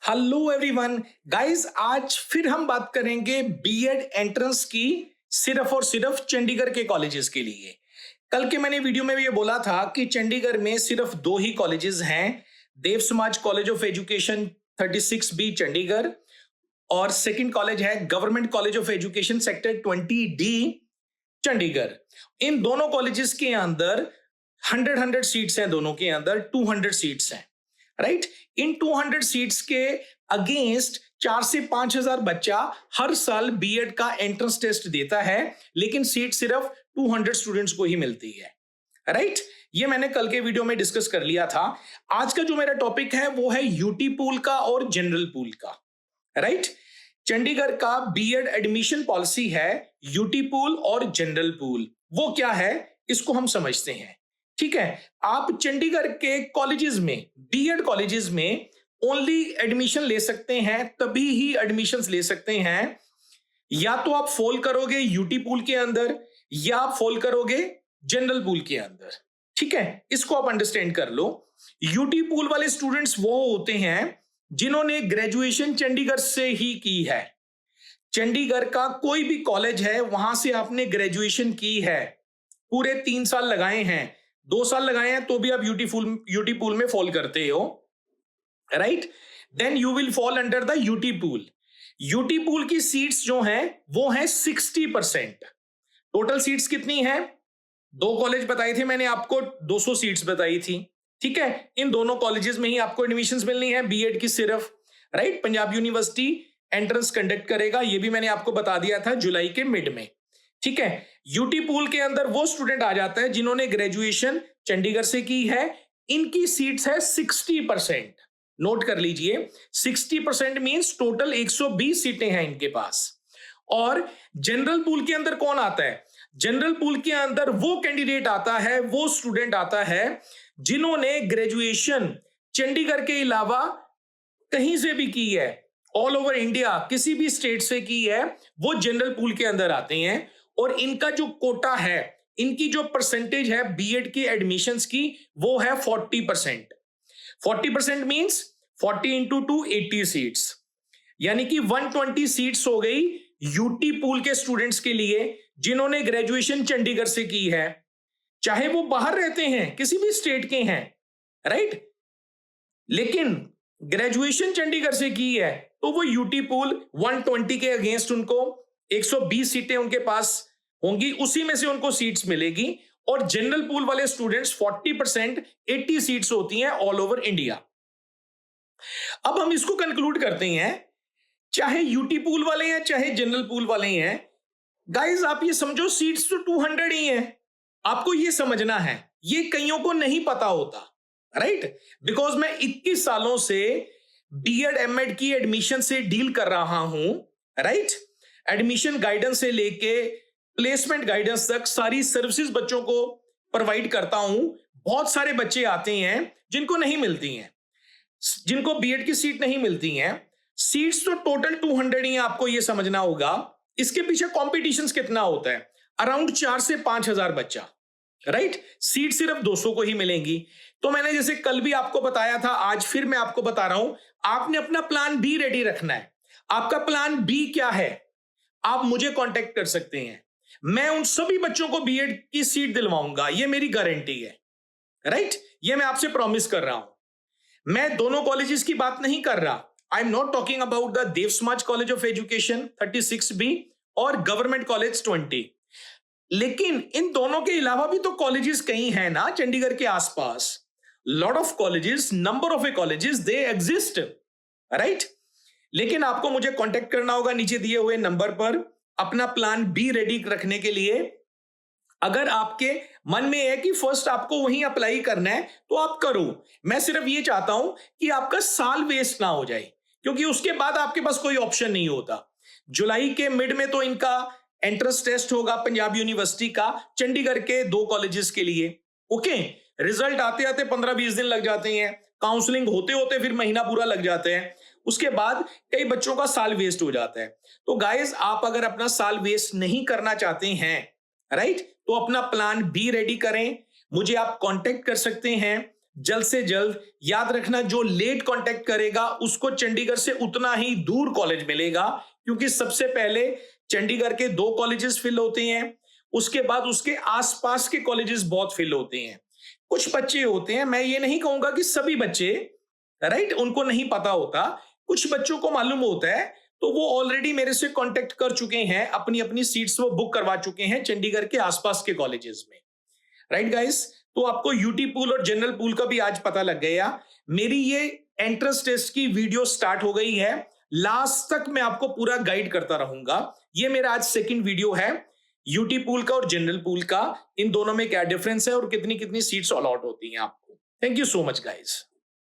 Hello everyone guys, आज फिर हम बात करेंगे बीएड एंट्रेंस की, सिर्फ और सिर्फ चंडीगढ़ के कॉलेजेस के लिए। कल के मैंने वीडियो में भी ये बोला था कि चंडीगढ़ में सिर्फ दो ही कॉलेजेस हैं, देव Samaj college of education 36B Chandigarh और सेकंड कॉलेज है government college of education sector 20D Chandigarh. इन दोनों कॉलेजेस के अंदर 100 सीट्स हैं, दोनों के अंदर 200 सीट्स हैं, राइट। इन 200 सीट्स के अगेंस्ट 4 से 5 हजार बच्चा हर साल बीएड का एंट्रेंस टेस्ट देता है, लेकिन सीट सिर्फ 200 स्टूडेंट्स को ही मिलती है, राइट। ये मैंने कल के वीडियो में डिस्कस कर लिया था। आज का जो मेरा टॉपिक है वो है यूटी पूल का और जनरल पूल का, राइट। चंडीगढ़ का बीएड एडमिशन पॉलिसी है यूटी पूल और जनरल पूल। वो क्या है इसको हम समझते हैं, ठीक है। आप चंडीगढ़ के कॉलेजेस में, बीएड कॉलेजेस में ओनली एडमिशन ले सकते हैं, तभी ही एडमिशंस ले सकते हैं। या तो आप फॉल करोगे यूटी पूल के अंदर या आप फॉल करोगे जनरल पूल के अंदर, ठीक है। इसको आप अंडरस्टैंड कर लो। यूटी पूल वाले स्टूडेंट्स वो होते हैं जिन्होंने ग्रेजुएशन चंडीगढ़ से ही की है। चंडीगढ़ का कोई भी कॉलेज है, वहां से आपने ग्रेजुएशन की है, पूरे 3 साल लगाए हैं, 2 साल लगाए हैं, तो भी आप यूटी पूल में फॉल करते हो, right. Then you will fall under the UT pool. UT pool की सीट्स जो हैं वो है 60%। टोटल सीट्स कितनी है? 2 कॉलेज बताए थे मैंने आपको, 200 सीट्स बताई थी, ठीक है। इन दोनों कॉलेजेस में ही आपको एडमिशंस मिलनी है बीएड की सिर्फ, right. Punjab university entrance conduct करेगा, ये भी मैंने आपको बता दिया था जुलाई के मिड में, ठीक है। यूटी पूल के अंदर वो स्टूडेंट आ जाता है जिन्होंने ग्रेजुएशन चंडीगढ़ से की है। इनकी सीट्स है 60%। नोट कर लीजिए, 60% मींस टोटल 120 सीटें हैं इनके पास। और जनरल पूल के अंदर कौन आता है? जनरल पूल के अंदर वो कैंडिडेट आता है, वो स्टूडेंट आता है जिन्होंने ग्रेजुएशन चंडीगढ़ के अलावा कहीं से भी की है, ऑल ओवर इंडिया किसी भी स्टेट से की है, वो जनरल पूल के अंदर आते हैं। और इनका जो कोटा है, इनकी जो परसेंटेज है बीएड की एडमिशंस की, वो है 40%। 40% मींस 40 इंटू 2 80 सीट्स, यानी कि 120 सीट्स हो गई यूटी पूल के स्टूडेंट्स के लिए जिन्होंने ग्रेजुएशन चंडीगढ़ से की है, चाहे वो बाहर रहते हैं, किसी भी स्टेट के हैं, राइट। लेकिन ग्रेजुएशन चंडीगढ़ से की है तो वो यूटी पूल 120 के अगेंस्ट उनको 120 सीटें उनके पास होंगी, उसी में से उनको सीट्स मिलेगी। और जनरल पूल वाले स्टूडेंट्स 40% 80 सीट्स होती हैं ऑल ओवर इंडिया। अब हम इसको कंक्लूड करते हैं, चाहे यूटी पूल वाले हैं चाहे जनरल पूल वाले हैं, गाइस आप ये समझो सीट्स तो 200 ही हैं। आपको ये समझना है, ये कईयों को नहीं पता होता, राइट। बिकॉज मैं 21 सालों से बीएड एमएड की एडमिशन से डील कर रहा हूं, राइट। एडमिशन गाइडेंस से लेके प्लेसमेंट गाइडेंस तक सारी सर्विसेज बच्चों को प्रोवाइड करता हूं। बहुत सारे बच्चे आते हैं जिनको नहीं मिलती हैं, जिनको बीएड की सीट नहीं मिलती हैं। सीट्स तो टोटल 200 ही हैं, आपको ये समझना होगा। इसके पीछे कॉम्पिटिशन कितना होता है? अराउंड 4 से 5 हजार बच्चा, राइट। सीट सिर्फ 200 को ही मिलेंगी। तो मैंने जैसे कल भी आपको बताया था, आज फिर मैं आपको बता रहा हूं, आपने अपना प्लान बी रेडी रखना है। आपका प्लान बी क्या है? आप मुझे कांटेक्ट कर सकते हैं, मैं उन सभी बच्चों को बीएड की सीट दिलवाऊंगा, ये मेरी गारंटी है, राइट। ये मैं आपसे प्रॉमिस कर रहा हूं। मैं दोनों कॉलेजेस की बात नहीं कर रहा, I am not talking about the Dev Samaj college of education 36B और गवर्नमेंट कॉलेज 20। लेकिन इन दोनों के अलावा भी तो कॉलेजेस कई हैं ना चंडीगढ़ के आसपास। Lot of colleges, number of A colleges they exist, right. लेकिन आपको मुझे कांटेक्ट करना होगा नीचे दिए हुए नंबर पर अपना प्लान बी रेडी रखने के लिए। अगर आपके मन में है कि फर्स्ट आपको वहीं अप्लाई करना है तो आप करो। मैं सिर्फ ये चाहता हूं कि आपका साल वेस्ट ना हो जाए, क्योंकि उसके बाद आपके पास कोई ऑप्शन नहीं होता। जुलाई के मिड में तो इनका एंट्रेंस टेस्ट होगा पंजाब यूनिवर्सिटी का, चंडीगढ़ के 2 कॉलेजेस के लिए, ओके। रिजल्ट आते आते 15-20 दिन लग जाते हैं, काउंसलिंग होते होते फिर महीना पूरा लग जाते हैं, उसके बाद कई बच्चों का साल वेस्ट हो जाता है। तो गाइस आप अगर अपना साल वेस्ट नहीं करना चाहते हैं, राइट, तो अपना प्लान बी रेडी करें। मुझे आप कांटेक्ट कर सकते हैं, जल्द से जल्द। याद रखना, जो लेट कांटेक्ट करेगा उसको चंडीगढ़ से उतना ही दूर कॉलेज मिलेगा, क्योंकि सबसे पहले चंडीगढ़ के 2 कॉलेजेस फिल होते हैं, उसके बाद उसके आसपास के कॉलेजेस बहुत फिल होते हैं। कुछ बच्चे होते हैं, मैं ये नहीं कहूंगा कि सभी बच्चे, राइट, उनको नहीं पता होता, कुछ बच्चों को मालूम होता है, तो वो ऑलरेडी मेरे से कांटेक्ट कर चुके हैं, अपनी अपनी सीट्स वो बुक करवा चुके हैं चंडीगढ़ के आसपास के कॉलेजेस में। राइट गाइस, तो आपको यूटी पूल और जनरल पूल का भी आज पता लग गया। मेरी ये एंट्रेंस टेस्ट की वीडियो स्टार्ट हो गई है, लास्ट तक मैं आपको पूरा गाइड करता रहूंगा। ये मेरा आज सेकंड वीडियो है यूटी पूल का और जनरल पूल का, इन दोनों में क्या डिफरेंस है और कितनी कितनी सीट्स अलॉट होती हैं आपको। Thank you so much guys.